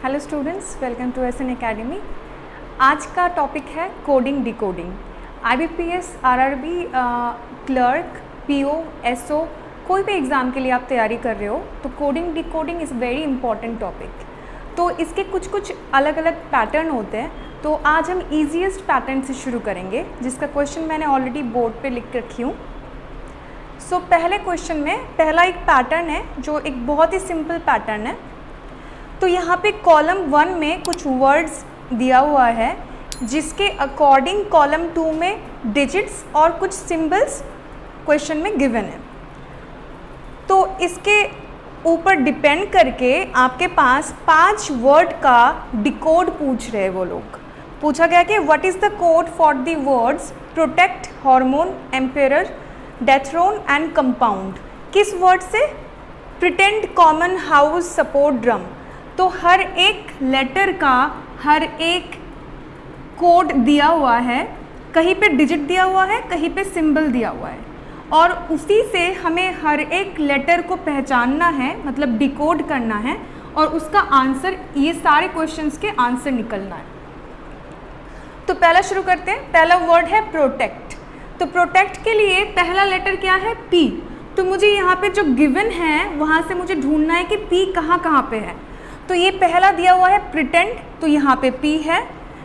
Hello students, welcome to SN academy. आज का topic है coding decoding. IBPS, RRB, clerk, PO, SO, कोई भी एग्ज़ाम के लिए आप तैयारी कर रहे हो तो coding decoding is very important topic. तो इसके कुछ अलग अलग पैटर्न होते हैं। तो आज हम ईजीएस्ट पैटर्न से शुरू करेंगे, जिसका क्वेश्चन मैंने ऑलरेडी बोर्ड पे लिख रखी हूँ। सो पहले क्वेश्चन में पहला एक पैटर्न है जो एक बहुत ही सिंपल पैटर्न है। तो यहाँ पे कॉलम 1 में कुछ वर्ड्स दिया हुआ है जिसके अकॉर्डिंग कॉलम 2 में डिजिट्स और कुछ सिंबल्स क्वेश्चन में गिवन है। तो इसके ऊपर डिपेंड करके आपके पास 5 वर्ड का डिकोड पूछ रहे हैं वो लोग। पूछा गया कि what is the code for the words protect, hormone, ampere, dethrone and compound. किस वर्ड से? Pretend, common, house, support, drum. तो हर एक लेटर का हर एक कोड दिया हुआ है, कहीं पे डिजिट दिया हुआ है, कहीं पे सिंबल दिया हुआ है, और उसी से हमें हर एक लेटर को पहचानना है, मतलब डिकोड करना है, और उसका आंसर, ये सारे क्वेश्चंस के आंसर निकलना है। तो पहला शुरू करते हैं। पहला वर्ड है प्रोटेक्ट। तो प्रोटेक्ट के लिए पहला लेटर क्या है? पी। तो मुझे यहाँ पे जो गिवन है वहाँ से मुझे ढूंढना है कि पी कहाँ पे है। तो ये पहला दिया हुआ है प्रिटेंड, तो यहाँ पे पी है।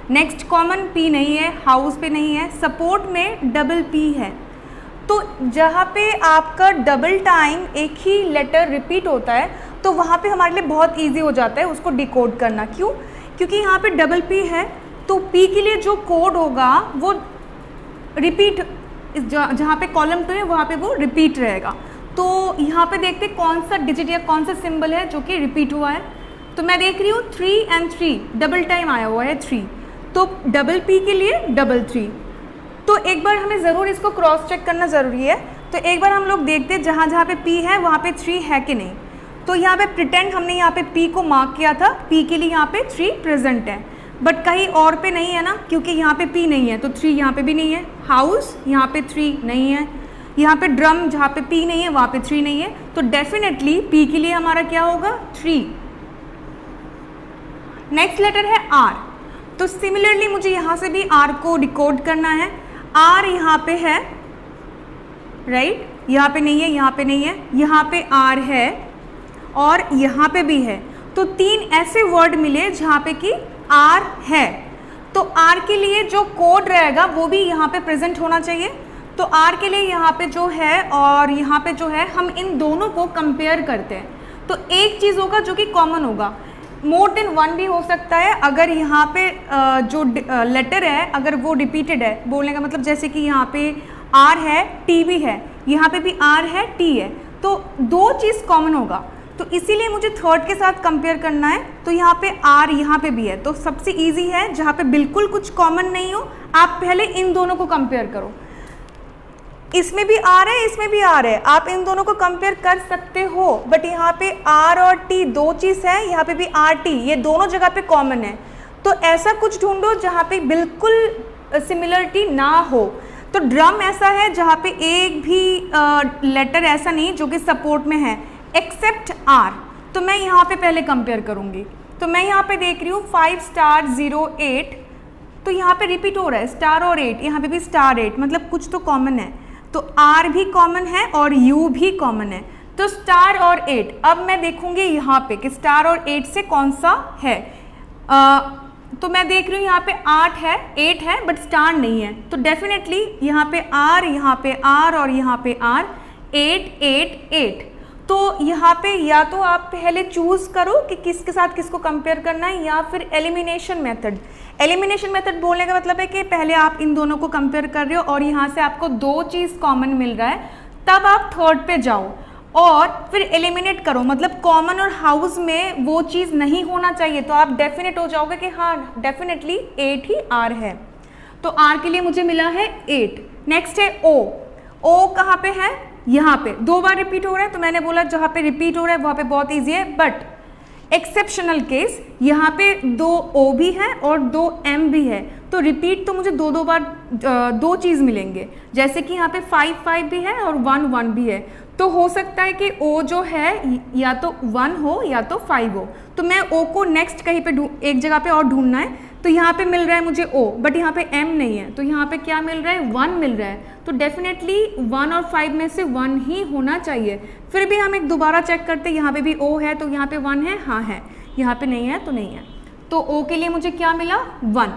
नेक्स्ट कॉमन पी नहीं है, हाउस पे नहीं है, सपोर्ट में डबल पी है। तो जहाँ पे आपका डबल टाइम एक ही लेटर रिपीट होता है तो वहाँ पे हमारे लिए बहुत इजी हो जाता है उसको डिकोड करना। क्यों? क्योंकि यहाँ पे डबल पी है तो पी के लिए जो कोड होगा वो रिपीट, जहाँ पे कॉलम 2 है वहाँ पे वो रिपीट रहेगा। तो यहाँ पे देखते कौन सा डिजिट या कौन सा सिंबल है जो कि रिपीट हुआ है। तो मैं देख रही हूँ 3 और 3 डबल टाइम आया हुआ है 3, तो डबल पी के लिए डबल 3। तो एक बार हमें ज़रूर इसको क्रॉस चेक करना ज़रूरी है। तो एक बार हम लोग देखते हैं जहाँ पे पी है वहाँ पे 3 है कि नहीं। तो यहाँ पे प्रिटेंड हमने यहाँ पे पी को मार्क किया था, पी के लिए यहाँ पे 3 प्रेजेंट है, बट कहीं और पे नहीं है ना, क्योंकि यहाँ पे पी नहीं है तो 3 यहाँ पे भी नहीं है। हाउस यहाँ पे 3 नहीं है, यहाँ पे ड्रम जहाँ पे पी नहीं है वहाँ पे 3 नहीं है, तो डेफिनेटली पी के लिए हमारा क्या होगा? 3। नेक्स्ट लेटर है आर। तो सिमिलरली मुझे यहाँ से भी आर को डिकोड करना है। आर यहाँ पे है, राइट, यहाँ पे नहीं है, यहाँ पे नहीं है, यहाँ पे आर है और यहाँ पे भी है। तो 3 ऐसे वर्ड मिले जहाँ पे कि आर है। तो आर के लिए जो कोड रहेगा वो भी यहाँ पे प्रेजेंट होना चाहिए। तो आर के लिए यहाँ पे जो है और यहाँ पे जो है, हम इन दोनों को कंपेयर करते हैं। तो एक चीज़ होगा जो कि कॉमन होगा, मोर देन 1 भी हो सकता है। अगर यहाँ पे जो लेटर है अगर वो रिपीटेड है, बोलने का मतलब जैसे कि यहाँ पे आर है, टी भी है, यहाँ पे भी आर है, टी है, तो 2 चीज़ कॉमन होगा। तो इसीलिए मुझे थर्ड के साथ कंपेयर करना है। तो यहाँ पे आर यहाँ पे भी है, तो सबसे इजी है जहाँ पे बिल्कुल कुछ कॉमन नहीं हो, आप पहले इन दोनों को कंपेयर करो। इसमें भी आर है, इसमें भी आर है, आप इन दोनों को कंपेयर कर सकते हो, बट यहाँ पे आर और टी 2 चीज़ है, यहाँ पे भी आर टी, ये दोनों जगह पे कॉमन है। तो ऐसा कुछ ढूंढो जहाँ पे बिल्कुल सिमिलरिटी ना हो। तो ड्रम ऐसा है जहाँ पे एक भी लेटर ऐसा नहीं जो कि सपोर्ट में है एक्सेप्ट आर। तो मैं यहाँ पे पहले कंपेयर करूँगी। तो मैं यहाँ पे देख रही हूँ 5 स्टार 0 8, तो यहाँ पे रिपीट हो रहा है स्टार और 8, यहाँ पे भी स्टार 8, मतलब कुछ तो कॉमन है। तो R भी कॉमन है और U भी कॉमन है, तो स्टार और 8। अब मैं देखूंगी यहाँ पे कि स्टार और 8 से कौन सा है। तो मैं देख रही हूँ यहाँ पे 8 है, 8 है, बट स्टार नहीं है। तो डेफिनेटली यहाँ पे R, यहाँ पे R और यहाँ पे R, 8 8 8। तो यहाँ पे या तो आप पहले चूज़ करो कि किसके साथ किसको कंपेयर करना है, या फिर एलिमिनेशन मेथड। एलिमिनेशन मेथड बोलने का मतलब है कि पहले आप इन दोनों को कंपेयर कर रहे हो और यहाँ से आपको 2 चीज़ कॉमन मिल रहा है, तब आप थर्ड पे जाओ और फिर एलिमिनेट करो। मतलब कॉमन और हाउस में वो चीज़ नहीं होना चाहिए, तो आप डेफिनेट हो जाओगे कि हाँ डेफिनेटली 8 ही आर है। तो आर के लिए मुझे मिला है 8। नेक्स्ट है ओ। ओ कहाँ पे है? यहाँ पे 2 बार रिपीट हो रहा है, तो मैंने बोला जहाँ पे रिपीट हो रहा है वहाँ पे बहुत ईजी है, बट एक्सेप्शनल केस यहाँ पे 2 ओ भी है और 2 एम भी है, तो रिपीट तो मुझे 2 बार 2 चीज़ मिलेंगे। जैसे कि यहाँ पे 5 5 भी है और 1 1 भी है, तो हो सकता है कि O जो है या तो 1 हो या तो 5 हो, तो मैं O को नेक्स्ट कहीं पे एक जगह पे और ढूंढना है, तो यहाँ पे मिल रहा है मुझे O, बट यहाँ पे M नहीं है, तो यहाँ पे क्या मिल रहा है 1 मिल रहा है, तो डेफिनेटली 1 और 5 में से 1 ही होना चाहिए। फिर भी हम एक दोबारा चेक करते हैं, यहाँ पे भी O है तो यहाँ पे 1 है, हाँ है, यहाँ पे नहीं है तो नहीं है, तो O के लिए मुझे क्या मिला 1।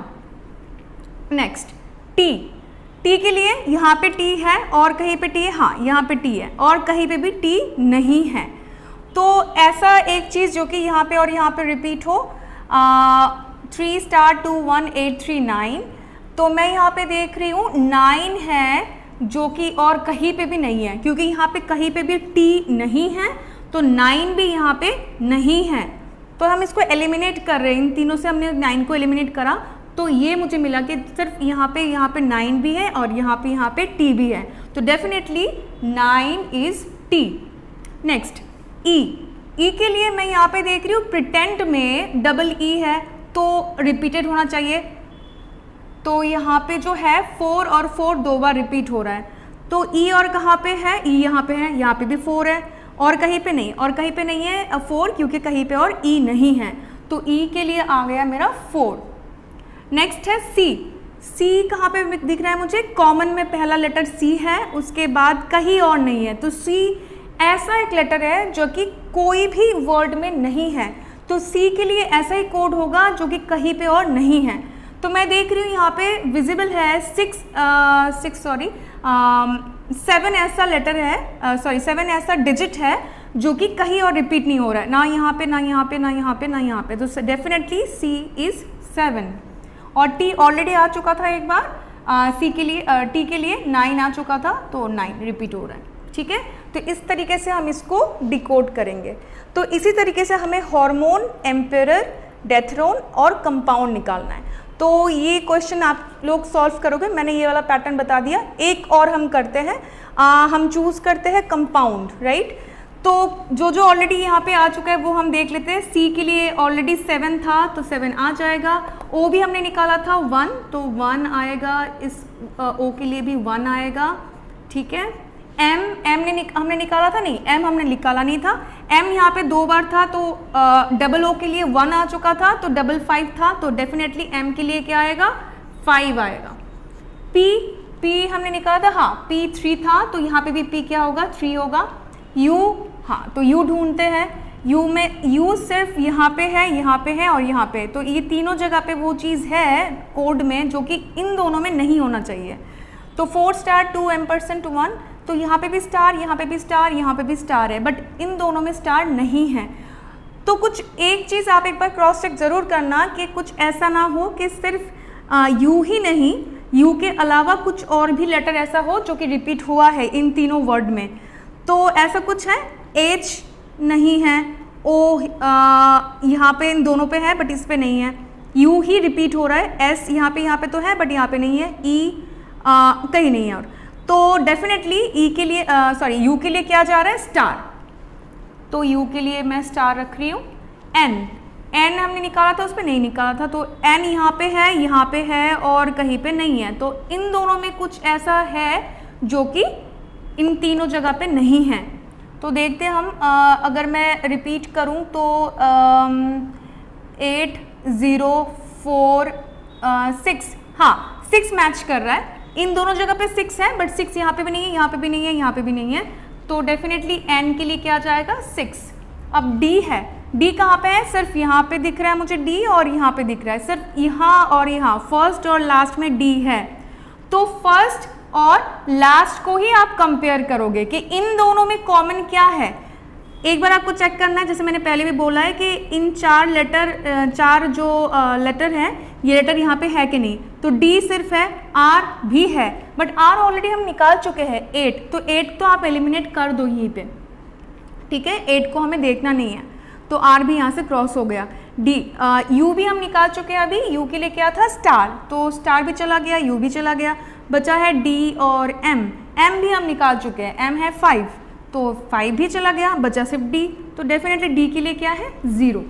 नेक्स्ट T के लिए यहाँ पे T है और कहीं पे T है, हाँ यहाँ पे T है और कहीं पे भी T नहीं है। तो ऐसा एक चीज़ जो कि यहाँ पे और यहाँ पे रिपीट हो, 3 स्टार 2 1 8 3 9, तो मैं यहाँ पे देख रही हूँ 9 है जो कि और कहीं पे भी नहीं है, क्योंकि यहाँ पे कहीं पे भी T नहीं है तो 9 भी यहाँ पे नहीं है। तो हम इसको एलिमिनेट कर रहे हैं, इन तीनों से हमने 9 को एलिमिनेट करा, तो ये मुझे मिला कि सिर्फ यहाँ पे 9 भी है और यहाँ पे T भी है, तो definitely 9 is T। Next E के लिए मैं यहाँ पे देख रही हूँ प्रिटेंड में डबल E है तो रिपीटेड होना चाहिए, तो यहाँ पे जो है 4 और 4 दो बार रिपीट हो रहा है, तो E और कहाँ पे है, E यहाँ पे है, यहाँ पे भी 4 है और कहीं पे नहीं, और कहीं पे नहीं है 4 क्योंकि कहीं पे और E नहीं है, तो E के लिए आ गया मेरा 4। नेक्स्ट है C कहाँ पे दिख रहा है मुझे, कॉमन में पहला लेटर C है, उसके बाद कहीं और नहीं है, तो C ऐसा एक लेटर है जो कि कोई भी वर्ड में नहीं है, तो C के लिए ऐसा ही कोड होगा जो कि कहीं पे और नहीं है। तो मैं देख रही हूँ यहाँ पे विजिबल है 7 ऐसा लेटर है, 7 ऐसा डिजिट है जो कि कहीं और रिपीट नहीं हो रहा है, ना यहाँ पे ना यहाँ पे ना यहाँ पे ना यहाँ पे, तो डेफिनेटली C इज 7। और T ऑलरेडी आ चुका था एक बार, T के लिए 9 आ चुका था, तो 9 रिपीट हो रहा है, ठीक है। तो इस तरीके से हम इसको डिकोड करेंगे। तो इसी तरीके से हमें हार्मोन, एम्पेरर, डेथरोन और कंपाउंड निकालना है। तो ये क्वेश्चन आप लोग सॉल्व करोगे, मैंने ये वाला पैटर्न बता दिया। एक और हम करते हैं, हम चूज़ करते हैं कंपाउंड, राइट। तो जो ऑलरेडी यहाँ पे आ चुका है वो हम देख लेते हैं। C के लिए ऑलरेडी 7 था तो 7 आ जाएगा। O भी हमने निकाला था 1, तो 1 आएगा, इस O के लिए भी 1 आएगा, ठीक है। हमने निकाला था नहीं, M हमने निकाला नहीं था। M यहाँ पे 2 बार था, तो डबल O के लिए 1 आ चुका था, तो डबल 5 था, तो डेफिनेटली M के लिए क्या आएगा 5 आएगा। P हमने निकाला था, हाँ P 3 था, तो यहाँ पे भी P क्या होगा 3 होगा। U, हाँ तो U ढूंढते हैं। U सिर्फ यहाँ पे है और यहाँ पे, तो ये तीनों जगह पे वो चीज़ है कोड में जो कि इन दोनों में नहीं होना चाहिए। तो 4 स्टार 2 एम्परसेंट 1, तो यहाँ पे भी स्टार, यहाँ पे भी स्टार, यहाँ पे भी स्टार है, बट इन दोनों में स्टार नहीं है। तो कुछ एक चीज़ आप एक बार क्रॉस चेक ज़रूर करना कि कुछ ऐसा ना हो कि सिर्फ U ही नहीं, U के अलावा कुछ और भी लेटर ऐसा हो जो कि रिपीट हुआ है इन तीनों वर्ड में। तो ऐसा कुछ है, H नहीं है, O यहाँ पे इन दोनों पे है बट इस पे नहीं है, U ही रिपीट हो रहा है, S यहाँ पे तो है बट यहाँ पे नहीं है, E कहीं नहीं है। और तो डेफिनेटली U के लिए क्या जा रहा है स्टार, तो U के लिए मैं स्टार रख रही हूँ। N हमने निकाला था, उस पर नहीं निकाला था, तो N यहाँ पे है और कहीं पे नहीं है, तो इन दोनों में कुछ ऐसा है जो कि इन तीनों जगह पे नहीं है। तो देखते हैं हम, अगर मैं रिपीट करूं तो 8 0 4 6, हाँ 6 मैच कर रहा है, इन दोनों जगह पे 6 है, बट 6 यहाँ पे भी नहीं है, यहाँ पे भी नहीं है, यहाँ पे भी नहीं है, तो डेफिनेटली N के लिए क्या जाएगा 6। अब D है, D कहाँ पे है, सिर्फ यहाँ पे दिख रहा है मुझे D और यहाँ पे दिख रहा है, सिर्फ यहाँ और यहाँ, फर्स्ट और लास्ट में D है, तो फर्स्ट और लास्ट को ही आप कंपेयर करोगे कि इन दोनों में कॉमन क्या है। एक बार आपको चेक करना है, जैसे मैंने पहले भी बोला है कि इन चार जो लेटर हैं, ये लेटर यहाँ पे है कि नहीं, तो D सिर्फ है, R भी है, बट R ऑलरेडी हम निकाल चुके हैं 8, तो 8 तो आप एलिमिनेट कर दो यहीं पे, ठीक है, 8 को हमें देखना नहीं है, तो R भी यहाँ से क्रॉस हो गया। U भी हम निकाल चुके हैं अभी, U के लिए क्या था स्टार, तो स्टार भी चला गया, U भी चला गया, बचा है D और M भी हम निकाल चुके हैं, M है 5, तो 5 भी चला गया, बचा सिर्फ D, तो डेफिनेटली D के लिए क्या है 0।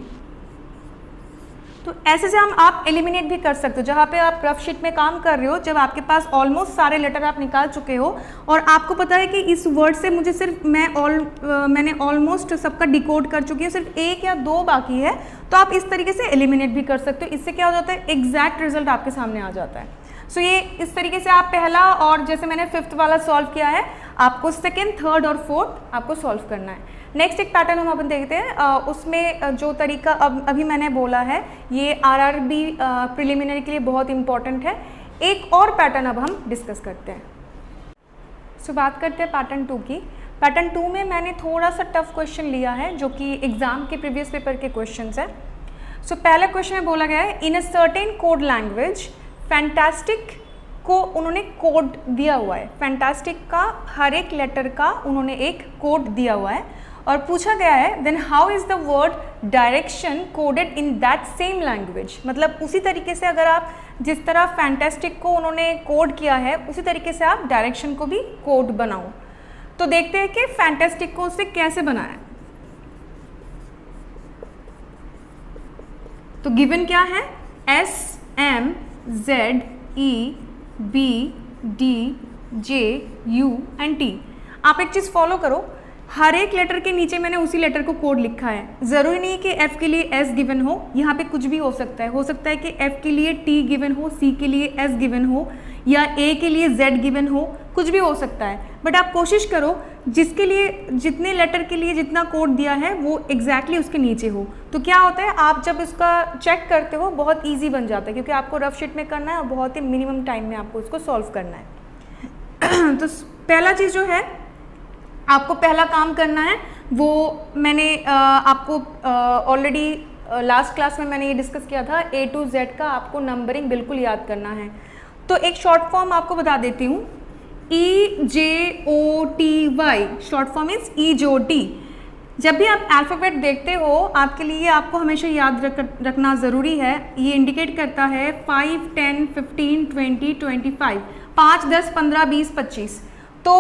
तो ऐसे से हम आप एलिमिनेट भी कर सकते हो, जहाँ पे आप रफ शीट में काम कर रहे हो, जब आपके पास ऑलमोस्ट सारे लेटर आप निकाल चुके हो और आपको पता है कि इस वर्ड से मुझे सिर्फ मैंने ऑलमोस्ट सबका डिकोड कर चुकी हूँ, सिर्फ 1 या 2 बाकी है, तो आप इस तरीके से एलिमिनेट भी कर सकते हो। इससे क्या हो जाता है, एग्जैक्ट रिजल्ट आपके सामने आ जाता है। सो ये इस तरीके से आप पहला, और जैसे मैंने 5th वाला सॉल्व किया है, आपको 2nd, 3rd और 4th आपको सॉल्व करना है। नेक्स्ट एक पैटर्न हम अपन देखते हैं, उसमें जो तरीका अभी मैंने बोला है ये आरआरबी प्रिलिमिनरी के लिए बहुत इंपॉर्टेंट है। एक और पैटर्न अब हम डिस्कस करते हैं। सो बात करते हैं पैटर्न 2 की। पैटर्न 2 में मैंने थोड़ा सा टफ क्वेश्चन लिया है जो कि एग्जाम के प्रीवियस पेपर के क्वेश्चन है। सो पहला क्वेश्चन में बोला गया है, in a certain code language fantastic को उन्होंने कोड दिया हुआ है। फैंटास्टिक का हर एक लेटर का उन्होंने एक कोड दिया हुआ है और पूछा गया है then how is the word direction coded in that same language. मतलब उसी तरीके से अगर आप जिस तरह फैंटास्टिक को उन्होंने कोड किया है उसी तरीके से आप डायरेक्शन को भी कोड बनाओ। तो देखते हैं कि फैंटास्टिक को उससे कैसे बनाया। तो गिवन क्या है, SMZEBDJU एंड T। आप एक चीज़ फॉलो करो, हर एक लेटर के नीचे मैंने उसी लेटर को कोड लिखा है। ज़रूरी नहीं कि F के लिए S गिवन हो, यहाँ पे कुछ भी हो सकता है कि F के लिए T गिवन हो, C के लिए S गिवन हो, या A के लिए Z गिवन हो, कुछ भी हो सकता है। बट आप कोशिश करो जिसके लिए जितने लेटर के लिए जितना कोड दिया है वो एग्जैक्टली उसके नीचे हो। तो क्या होता है, आप जब इसका चेक करते हो बहुत ईजी बन जाता है, क्योंकि आपको रफ शीट में करना है और बहुत ही मिनिमम टाइम में आपको इसको सॉल्व करना है। तो पहला चीज़ जो है आपको पहला काम करना है वो मैंने आपको ऑलरेडी लास्ट क्लास में मैंने ये डिस्कस किया था, A to Z का आपको नंबरिंग बिल्कुल याद करना है। तो एक शॉर्ट फॉर्म आपको बता देती हूँ, EJOTY, short form is EJOT। जब भी आप अल्फ़ाबेट देखते हो आपके लिए आपको हमेशा याद रखना ज़रूरी है। ये इंडिकेट करता है 5, 10, 15, 20, 25, 5, 10, 15, 20, 25। तो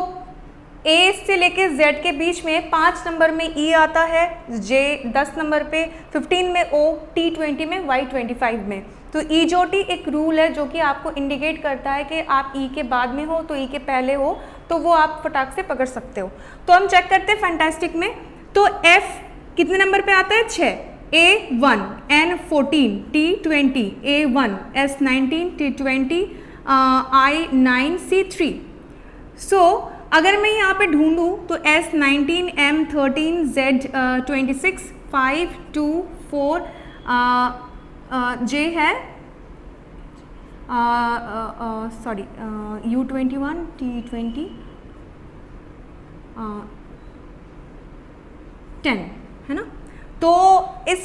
A से लेके Z के बीच में 5 नंबर में E आता है, J 10 नंबर पे, 15 में O, T 20 में, Y 25 में। तो EJOT एक रूल है जो कि आपको इंडिकेट करता है कि आप E के बाद में हो तो E के पहले हो, तो वो आप फटाक से पकड़ सकते हो। तो हम चेक करते हैं फैंटास्टिक में। तो F कितने नंबर पे आता है, 6, A 1, N 14, T 20, A 1, S 19, T 20, I 9, C 3। सो अगर मैं यहाँ पे ढूंढूँ तो S 19, M 13, Z 26, 5, 2, 4, J है सॉरी U 21, T 20, 10 है ना। तो इस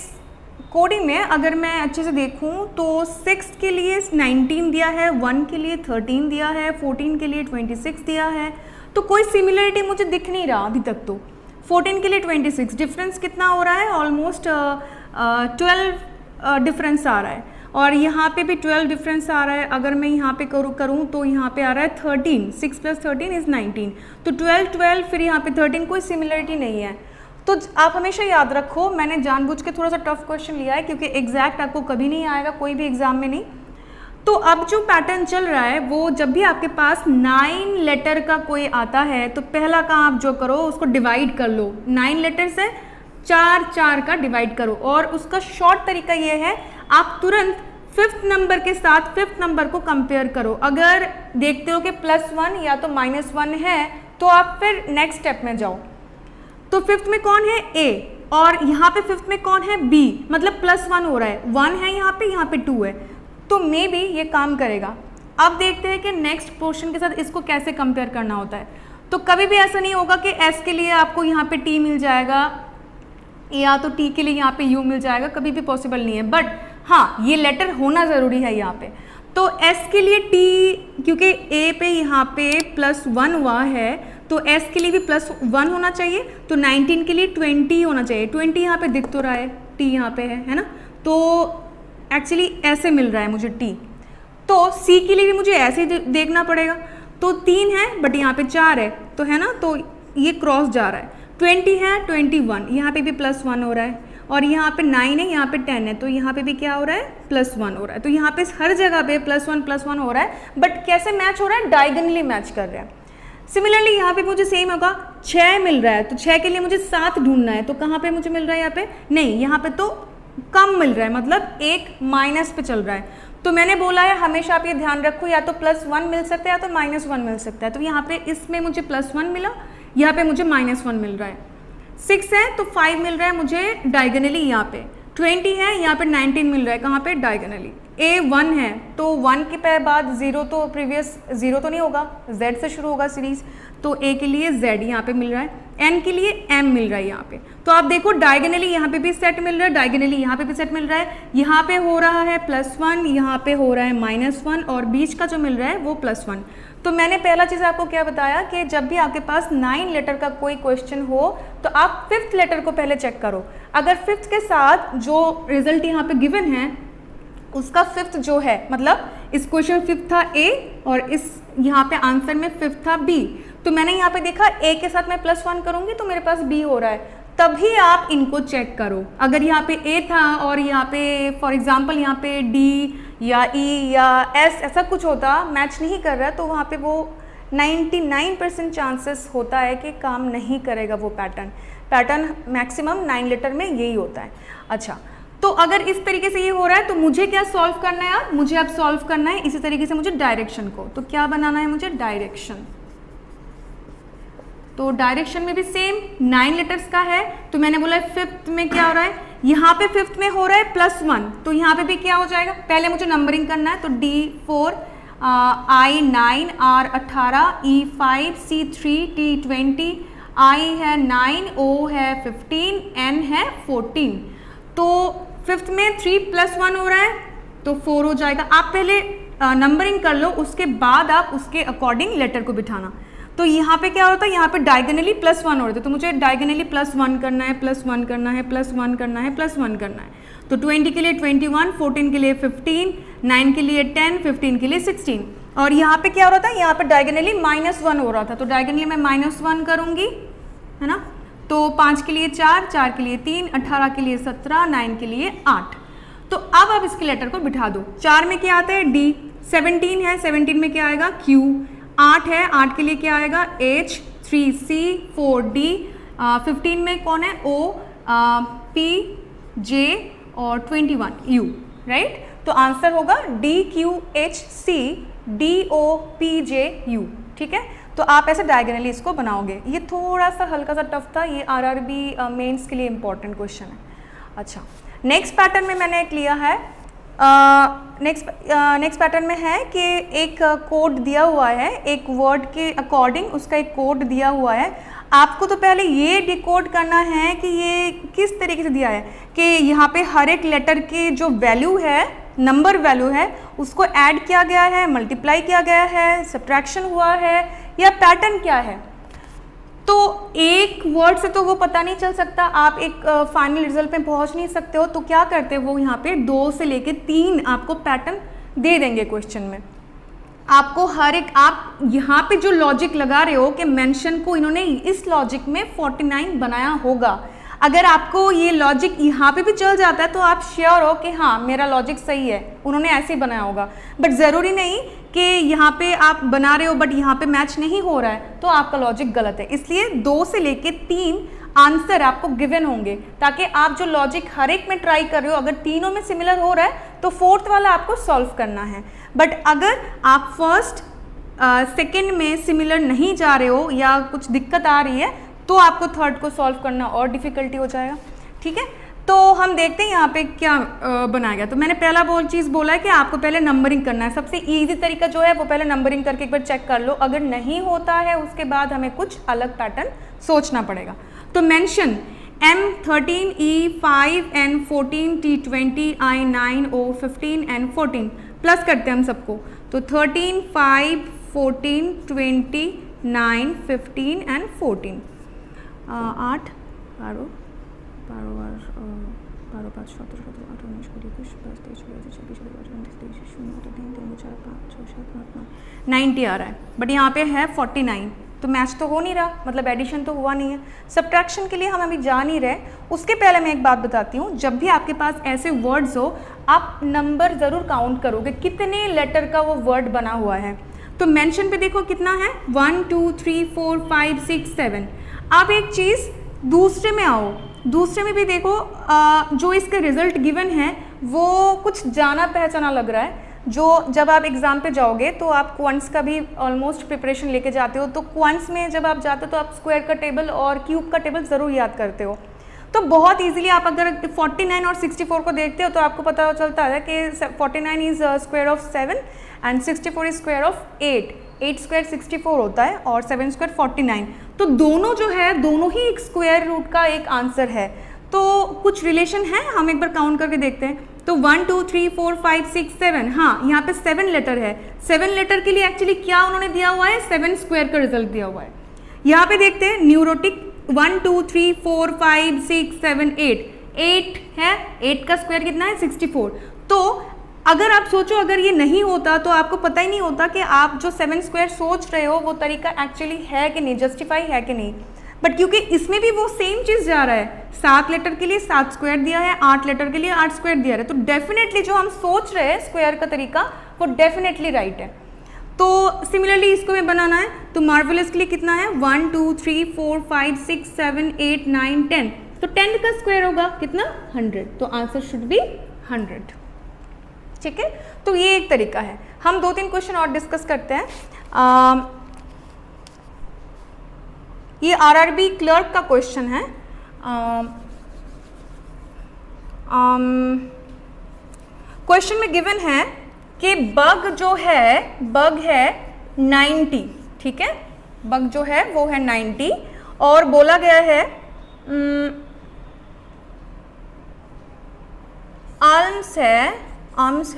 कोडिंग में अगर मैं अच्छे से देखूं तो 6 के लिए 19 दिया है, 1 के लिए 13 दिया है, 14 के लिए 26 दिया है। तो कोई सिमिलरिटी मुझे दिख नहीं रहा अभी तक। तो 14 के लिए 26, डिफरेंस कितना हो रहा है, ऑलमोस्ट 12 डिफरेंस आ रहा है, और यहाँ पे भी 12 डिफरेंस आ रहा है। अगर मैं यहाँ पे करूँ तो यहाँ पे आ रहा है 13, 6 + 13 इज़ 19। तो 12, 12 फिर यहाँ पे 13, कोई सिमिलरिटी नहीं है। तो आप हमेशा याद रखो, मैंने जानबूझ के थोड़ा सा टफ क्वेश्चन लिया है क्योंकि एग्जैक्ट आपको कभी नहीं आएगा कोई भी एग्जाम में नहीं। तो अब जो पैटर्न चल रहा है वो जब भी आपके पास 9 लेटर का कोई आता है तो पहला काम आप जो करो उसको डिवाइड कर लो। 9 लेटर से 4 का डिवाइड करो, और उसका शॉर्ट तरीका ये है आप तुरंत 5th नंबर के साथ 5th नंबर को कंपेयर करो। अगर देखते हो कि +1 या तो -1 है तो आप फिर नेक्स्ट स्टेप में जाओ। तो 5th में कौन है, A, और यहाँ पे 5th में कौन है, B, मतलब +1 हो रहा है, 1 है यहाँ पे 2 है, तो मे बी ये काम करेगा। अब देखते हैं कि नेक्स्ट पोर्शन के साथ इसको कैसे कंपेयर करना होता है। तो कभी भी ऐसा नहीं होगा कि S के लिए आपको यहाँ पे T मिल जाएगा या तो T के लिए यहाँ पे U मिल जाएगा, कभी भी पॉसिबल नहीं है। बट हाँ, ये लेटर होना ज़रूरी है यहाँ पे। तो S के लिए T, क्योंकि A पे यहाँ पे +1 हुआ है तो S के लिए भी +1 होना चाहिए। तो 19 के लिए 20 होना चाहिए। 20 यहाँ पे दिख तो रहा है, T यहाँ पे है ना। तो एक्चुअली ऐसे मिल रहा है मुझे T। तो C के लिए भी मुझे ऐसे देखना पड़ेगा। तो 3 है बट यहाँ पे 4 है, तो है ना, तो ये क्रॉस जा रहा है। 20 है, 21, यहाँ पे भी +1 हो रहा है। और यहाँ पे 9 है, यहाँ पे 10 है, तो यहाँ पे भी क्या हो रहा है +1 हो रहा है। तो यहाँ पे हर जगह पे +1 हो रहा है, बट कैसे मैच हो रहा है, डायगोनली मैच कर रहा है। सिमिलरली यहाँ पे मुझे सेम होगा, 6 मिल रहा है तो 6 के लिए मुझे 7 ढूंढना है, तो कहाँ पे मुझे मिल रहा है, यहाँ पे नहीं, यहाँ पे तो कम मिल रहा है, मतलब एक माइनस पे चल रहा है। तो मैंने बोला है हमेशा आप ये ध्यान रखो, या तो +1 मिल सकता है या तो -1 मिल सकता है। तो यहाँ पे इसमें मुझे +1 मिला, यहाँ पे मुझे -1 मिल रहा है। 6 है तो 5 मिल रहा है मुझे डायगोनली, यहाँ पे 20 है, यहाँ पे 19 मिल रहा है, कहाँ पे डायगोनली। A 1 है तो 1 के बाद 0 तो प्रीवियस 0 तो नहीं होगा, Z से शुरू होगा सीरीज, तो A के लिए Z यहाँ पे मिल रहा है, N के लिए M मिल रहा है यहाँ पे। तो आप देखो डायगोनली यहाँ पे भी सेट मिल रहा है, डायगोनली यहाँ पे भी सेट मिल रहा है, यहाँ पे हो रहा है +1, यहाँ पे हो रहा है -1, और बीच का जो मिल रहा है वो +1। तो मैंने पहला चीज़ आपको क्या बताया कि जब भी आपके पास 9 लेटर का कोई क्वेश्चन हो तो आप 5th लेटर को पहले चेक करो। अगर 5th के साथ जो रिजल्ट यहाँ पे गिवन है उसका 5th जो है, मतलब इस क्वेश्चन 5th था A और इस यहाँ पे आंसर में 5th था B, तो मैंने यहाँ पे देखा A के साथ मैं +1 करूँगी तो मेरे पास B हो रहा है, तभी आप इनको चेक करो। अगर यहाँ पे A था और यहाँ पे फॉर एग्जांपल यहाँ पे D या E या S ऐसा कुछ होता, मैच नहीं कर रहा, तो वहाँ पे वो 99% चांसेस होता है कि काम नहीं करेगा वो पैटर्न मैक्सिमम 9 लेटर में यही होता है। अच्छा, तो अगर इस तरीके से ये हो रहा है तो मुझे क्या सॉल्व करना है यार, मुझे अब सॉल्व करना है इसी तरीके से मुझे डायरेक्शन को। तो क्या बनाना है मुझे, डायरेक्शन। तो डायरेक्शन में भी सेम 9 लेटर्स का है, तो मैंने बोला 5th में क्या हो रहा है, यहाँ पे 5th में हो रहा है +1, तो यहाँ पे भी क्या हो जाएगा, पहले मुझे नंबरिंग करना है, तो D4 I 9 R 18 E 5 C 3 T 20 I है 9 O है 15 N है 14। तो 5th में 3 + 1 हो रहा है तो 4 हो जाएगा। आप पहले नंबरिंग कर लो, उसके बाद आप उसके अकॉर्डिंग लेटर को बिठाना। तो यहाँ पे क्या होता है, यहाँ पे डायगोनली +1 हो रहा है, तो मुझे डायगोनली +1 करना है, +1 करना है, +1 करना है, +1 करना है। तो 20 के लिए 21, 14 के लिए 15, 9 के लिए 10, 15 के लिए 16। और यहाँ पे क्या हो रहा था, यहाँ पे डायगोनली -1 हो रहा था, तो डायगोनली मैं -1 करूँगी, है ना। तो 5 के लिए 4, 4 के लिए 3, 18 के लिए 17, 9 के लिए 8। तो अब आप इसके लेटर को बिठा दो। 4 में क्या आता है, D, 17 है, 17 में क्या आएगा, Q, 8 है, 8 के लिए क्या आएगा, H, 3C, 4D, 15 में कौन है, O, P, J और 21 U, राइट। तो आंसर होगा D, Q, H, C, D, O, P, J, U, ठीक है। तो आप ऐसे डायगोनली इसको बनाओगे। ये थोड़ा सा हल्का सा टफ था, ये RRB मेंस के लिए इंपॉर्टेंट क्वेश्चन है। अच्छा, नेक्स्ट पैटर्न में मैंने एक लिया है, नेक्स्ट पैटर्न में है कि एक कोड दिया हुआ है, एक वर्ड के अकॉर्डिंग उसका एक कोड दिया हुआ है। आपको तो पहले ये डिकोड करना है कि ये किस तरीके से दिया है, कि यहाँ पे हर एक लेटर के जो वैल्यू है, नंबर वैल्यू है, उसको ऐड किया गया है, मल्टीप्लाई किया गया है, सब्ट्रैक्शन हुआ है, या पैटर्न क्या है। तो एक वर्ड से तो वो पता नहीं चल सकता, आप एक फाइनल रिजल्ट में पहुंच नहीं सकते हो। तो क्या करते हैं वो, यहाँ पे 2 से लेके 3 आपको पैटर्न दे देंगे क्वेश्चन में। आपको हर एक, आप यहाँ पे जो लॉजिक लगा रहे हो कि मेंशन को इन्होंने इस लॉजिक में 49 बनाया होगा, अगर आपको ये लॉजिक यहाँ पे भी चल जाता है तो आप श्योर हो कि हाँ मेरा लॉजिक सही है, उन्होंने ऐसे ही बनाया होगा। बट ज़रूरी नहीं कि यहाँ पे आप बना रहे हो बट यहाँ पे मैच नहीं हो रहा है तो आपका लॉजिक गलत है। इसलिए 2 से लेके 3 आंसर आपको गिवन होंगे, ताकि आप जो लॉजिक हर एक में ट्राई कर रहे हो, अगर तीनों में सिमिलर हो रहा है तो 4th वाला आपको सॉल्व करना है। बट अगर आप फर्स्ट सेकेंड में सिमिलर नहीं जा रहे हो या कुछ दिक्कत आ रही है तो आपको 3rd को सॉल्व करना और डिफ़िकल्टी हो जाएगा, ठीक है। तो हम देखते हैं यहाँ पे क्या बनाया गया। तो मैंने पहला चीज़ बोला है कि आपको पहले नंबरिंग करना है। सबसे इजी तरीका जो है वो पहले नंबरिंग करके एक बार चेक कर लो, अगर नहीं होता है उसके बाद हमें कुछ अलग पैटर्न सोचना पड़ेगा। तो mention M13 E5 N14 T20 I9 O15 N14 plus करते हैं हम सबको, तो 13 5 14 20 9 15 एंड 14, 8 12 12, 5, 7, 17, 18, 19, 20, 21, 22, 23, 24, 26, 27, 28, 29, 30, 3, 4, 5, 6, 7, 8, 9, 90 आ रहा है, बट यहाँ पे है 49, तो मैच तो हो नहीं रहा, मतलब एडिशन तो हुआ नहीं है। सब्ट्रैक्शन के लिए हम अभी जा नहीं रहे, उसके पहले मैं एक बात बताती हूँ, जब भी आपके पास ऐसे वर्ड्स हो आप नंबर ज़रूर काउंट करोगे कितने लेटर का वो वर्ड बना हुआ है। तो मेंशन पे देखो कितना है, 1 2 3 4 5 6 7। आप एक चीज़ दूसरे में आओ, दूसरे में भी देखो जो इसका रिजल्ट गिवन है वो कुछ जाना पहचाना लग रहा है। जो जब आप एग्ज़ाम पे जाओगे तो आप क्वांट्स का भी ऑलमोस्ट प्रिपरेशन लेके जाते हो, तो क्वांट्स में जब आप जाते हो तो आप स्क्वायर का टेबल और क्यूब का टेबल ज़रूर याद करते हो। तो बहुत इजीली आप अगर 49 और 64 को देखते हो तो आपको पता चलता है कि 49 is square of 7 and 64 is square of 8। 8 square 64 होता है और 7 स्क्वायर 49। तो दोनों जो है दोनों ही एक स्क्वायर रूट का एक आंसर है। तो कुछ रिलेशन है, हम एक बार काउंट करके देखते हैं। तो 1 2 3 4 5 6 7, हाँ यहाँ पे 7 लेटर है। 7 लेटर के लिए एक्चुअली क्या उन्होंने दिया हुआ है, 7 स्क्वायर का रिजल्ट दिया हुआ है। यहाँ पे देखते हैं न्यूरोटिक 1 2 3 4 5 6 7 8 है, 8 का स्क्वायर कितना है 64। तो अगर आप सोचो अगर ये नहीं होता तो आपको पता ही नहीं होता कि आप जो 7 स्क्वायर सोच रहे हो वो तरीका एक्चुअली है कि नहीं, जस्टिफाई है कि नहीं। बट क्योंकि इसमें भी वो सेम चीज़ जा रहा है, 7 लेटर के लिए 7 स्क्वायर दिया है, 8 लेटर के लिए 8 स्क्वायर दिया है, तो डेफिनेटली जो हम सोच रहे हैं स्क्वायर का तरीका वो डेफिनेटली राइट है। तो सिमिलरली इसको में बनाना है तो मार्वेलस के लिए कितना है 1 2 3 4 5 6 7 8 9 10। तो 10 का स्क्वायर होगा कितना 100, तो आंसर शुड बी 100। ठीक है, तो ये एक तरीका है। हम 2-3 क्वेश्चन और डिस्कस करते हैं। ये आरआरबी क्लर्क का क्वेश्चन है। क्वेश्चन में गिवन है कि बग जो है, बग है 90, ठीक है, बग जो है वो है 90 और बोला गया है आर्म्स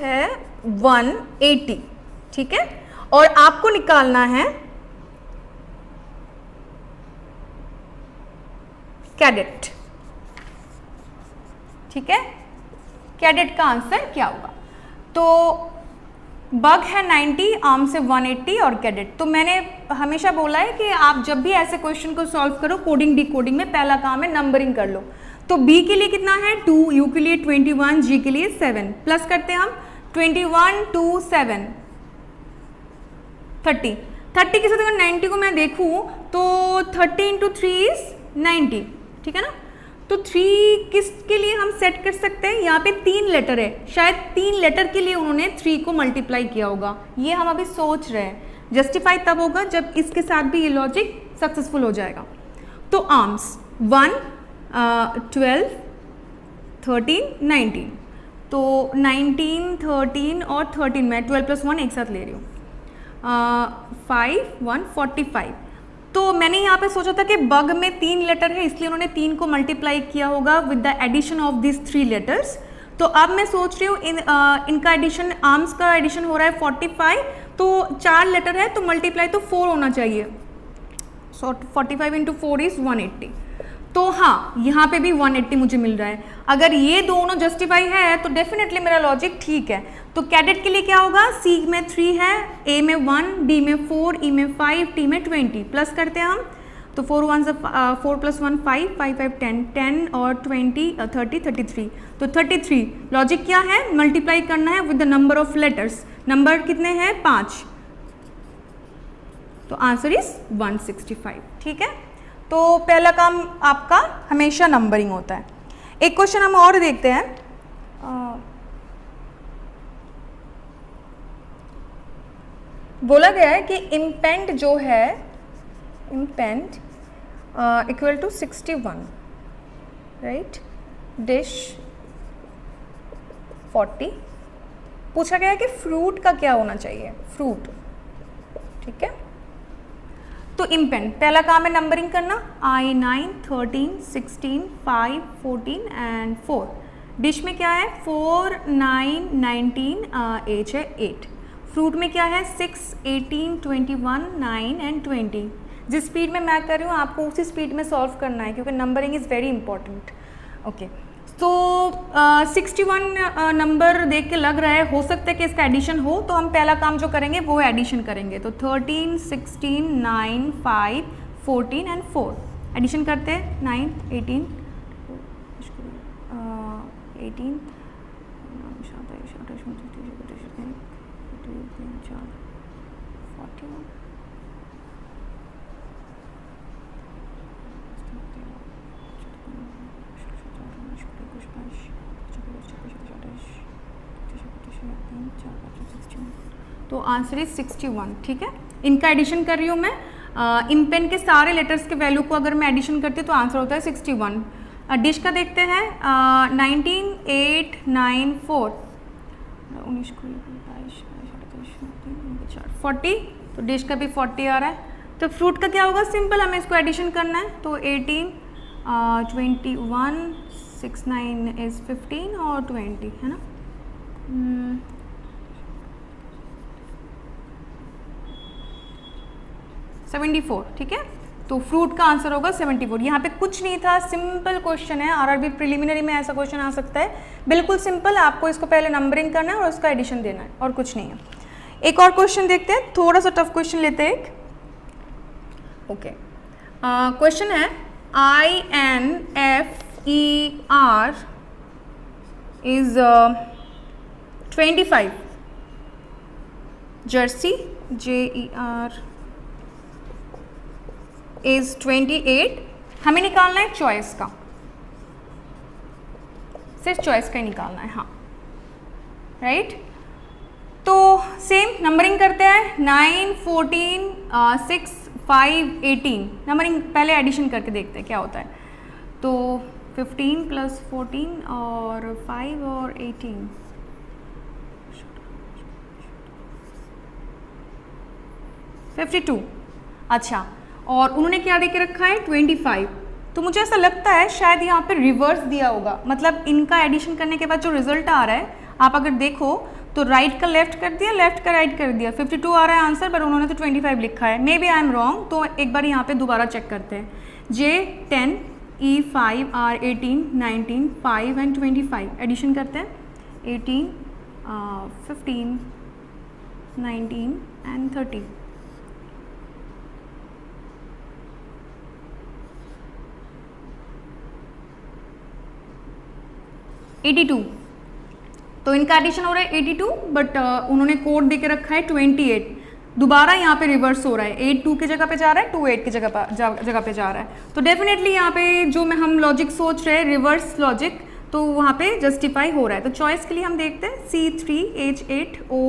है 180, ठीक है, और आपको निकालना है कैडेट। ठीक है, कैडेट का आंसर क्या होगा? तो बग है 90, आर्म से 180 और कैडेट। तो मैंने हमेशा बोला है कि आप जब भी ऐसे क्वेश्चन को सॉल्व करो कोडिंग डिकोडिंग में पहला काम है नंबरिंग कर लो। तो बी के लिए कितना है 2, यू के लिए 21, जी के लिए 7, प्लस करते हैं हम 21 2 7 30। 30 के साथ अगर 90 को मैं देखूं तो 30 × 3 इज 90, ठीक है ना। तो 3 किसके लिए हम सेट कर सकते हैं, यहाँ पे 3 लेटर है, शायद 3 लेटर के लिए उन्होंने 3 को मल्टीप्लाई किया होगा, ये हम अभी सोच रहे हैं। जस्टिफाई तब होगा जब इसके साथ भी ये लॉजिक सक्सेसफुल हो जाएगा। तो आर्म्स 1 12 13 19, तो 19 13 और 13 मैं 12 + 1 एक साथ ले रही हूँ, 5 1 45। तो मैंने यहाँ पे सोचा था कि बग में 3 लेटर है इसलिए उन्होंने 3 को मल्टीप्लाई किया होगा with the addition of this 3 letters. तो अब मैं सोच रही हूँ इनका एडिशन, आर्म्स का एडिशन हो रहा है 45, तो 4 लेटर है तो मल्टीप्लाई तो 4 होना चाहिए, सो 45 × 4 इज 180। तो हाँ, यहाँ पे भी 180 मुझे मिल रहा है। अगर ये दोनों जस्टिफाई है तो डेफिनेटली मेरा लॉजिक ठीक है। तो कैडेट के लिए क्या होगा, सी में 3 है, ए में 1, डी में 4, ई में 5, टी में 20, प्लस करते हैं हम। तो 4 1 4 + 1 5 5 5 10 10 और 20 30 33। तो 33 लॉजिक क्या है, मल्टीप्लाई करना है with the number of letters. Number कितने हैं 5, तो आंसर इज 165। ठीक है, तो पहला काम आपका हमेशा नंबरिंग होता है। एक क्वेश्चन हम और देखते हैं। बोला गया है कि इम्पेंड जो है, इम्पेंड इक्वल टू 61, राइट, डिश 40। पूछा गया है कि फ्रूट का क्या होना चाहिए, फ्रूट, ठीक है। तो इम्पेंड पहला काम है नंबरिंग करना, I 9 13 16 5 14 एंड 4। डिश में क्या है 4 9 19, एज है 8। फ्रूट में क्या है 6 18 21 9 एंड 20। जिस स्पीड में मैं कर रही हूँ आपको उसी स्पीड में सॉल्व करना है क्योंकि numbering is very important. Okay, तो 61 नंबर देख के लग रहा है हो सकता है कि इसका एडिशन हो, तो हम पहला काम जो करेंगे वो है एडिशन करेंगे। तो 13, 16, 9, 5, 14 एंड 4 एडिशन करते हैं। 9, 18, 18, तो आंसर इज 61। ठीक है, इनका एडिशन कर रही हूँ मैं। इन पेन के सारे लेटर्स के वैल्यू को अगर मैं एडिशन करती हूँ तो आंसर होता है 61। डिश का देखते हैं। 19, 8, 9, 4, 19, 40, तो डिश का भी 40 आ रहा है। तो फ्रूट का क्या होगा, सिंपल हमें इसको एडिशन करना है। तो 18, 21, 6, 9 इज 15 और 20 है ना। 74। ठीक है, तो फ्रूट का आंसर होगा 74। यहाँ पे कुछ नहीं था, सिंपल क्वेश्चन है। आरआरबी प्रिलिमिनरी में ऐसा क्वेश्चन आ सकता है, बिल्कुल सिंपल। आपको इसको पहले नंबरिंग करना है और उसका एडिशन देना है, और कुछ नहीं है। एक और क्वेश्चन देखते हैं, थोड़ा सा टफ क्वेश्चन लेते हैं एक। ओके, क्वेश्चन है INFER is 25, Jersey JER is 28। हमें निकालना है चॉइस का, सिर्फ चॉइस का ही निकालना है। हाँ, राइट। तो सेम नंबरिंग करते हैं। 9, 14, 6, 5, 18 नंबरिंग पहले एडिशन करके देखते हैं क्या होता है। तो 15 + 14 और 5 और 18, 52। अच्छा, और उन्होंने क्या दे के रखा है 25। तो मुझे ऐसा लगता है शायद यहाँ पे रिवर्स दिया होगा, मतलब इनका एडिशन करने के बाद जो रिजल्ट आ रहा है, आप अगर देखो तो राइट का लेफ्ट कर दिया, लेफ्ट का राइट कर दिया। 52 आ रहा है आंसर, पर उन्होंने तो 25 लिखा है। Maybe I am wrong, तो एक बार यहाँ पे दोबारा चेक करते हैं। J 10, E 5, R 18, 19, 5 and 25 addition करते हैं। 18, 15, 19 एंड 30। तो इनका एडिशन हो रहा है 82, बट उन्होंने कोड दे के रखा है 28। दोबारा यहाँ पे रिवर्स हो रहा है, 8 2 की जगह पे जा रहा है, 2 8 की जगह पे जा रहा है। तो डेफिनेटली यहाँ पे जो हम लॉजिक सोच रहे हैं, रिवर्स लॉजिक, तो वहाँ पे जस्टिफाई हो रहा है। तो चॉइस के लिए हम देखते हैं C3, H 8, O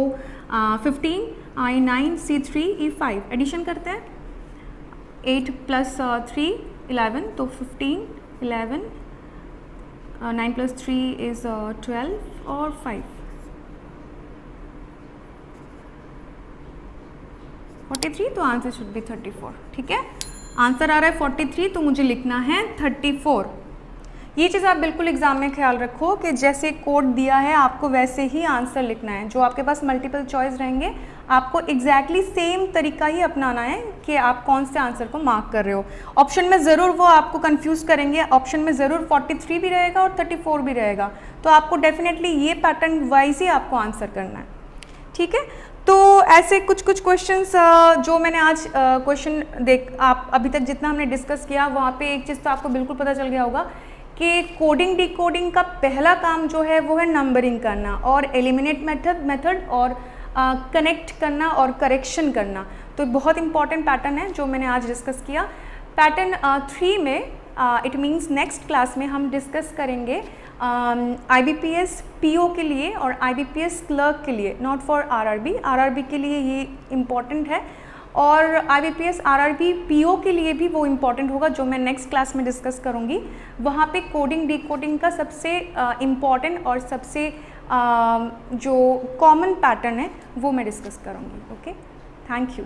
15, I 9, C3, E 5 addition करते हैं। 8 + 3 11, तो 15, 11, 9 + 3 is 12 और 5, 43। तो आंसर शुड बी 34। ठीक है, आंसर आ रहा है 43, तो मुझे लिखना है 34। ये चीज़ आप बिल्कुल एग्जाम में ख्याल रखो कि जैसे कोड दिया है आपको वैसे ही आंसर लिखना है। जो आपके पास मल्टीपल चॉइस रहेंगे, आपको एग्जैक्टली सेम तरीका ही अपनाना है कि आप कौन से आंसर को मार्क कर रहे हो। ऑप्शन में ज़रूर वो आपको कंफ्यूज करेंगे, ऑप्शन में ज़रूर 43 भी रहेगा और 34 भी रहेगा। तो आपको डेफिनेटली ये पैटर्न वाइज ही आपको आंसर करना है। ठीक है, तो ऐसे कुछ क्वेश्चंस जो मैंने आज क्वेश्चन आप अभी तक जितना हमने डिस्कस किया, वहाँ पे एक चीज़ तो आपको बिल्कुल पता चल गया होगा कि कोडिंग डिकोडिंग का पहला काम जो है वो है नंबरिंग करना और एलिमिनेट मेथड और कनेक्ट करना और करेक्शन करना। तो बहुत इंपॉर्टेंट पैटर्न है जो मैंने आज डिस्कस किया। पैटर्न 3 में इट मीन्स नेक्स्ट क्लास में हम डिस्कस करेंगे IBPS PO के लिए और IBPS क्लर्क के लिए, नॉट फॉर RRB के लिए ये इम्पॉर्टेंट है, और IBPS RRB PO के लिए भी वो इम्पॉर्टेंट होगा जो मैं नेक्स्ट क्लास में डिस्कस करूँगी। वहाँ पे कोडिंग डिकोडिंग का सबसे इम्पॉर्टेंट और सबसे जो कॉमन पैटर्न है वो मैं डिस्कस करूँगी। Okay, thank you.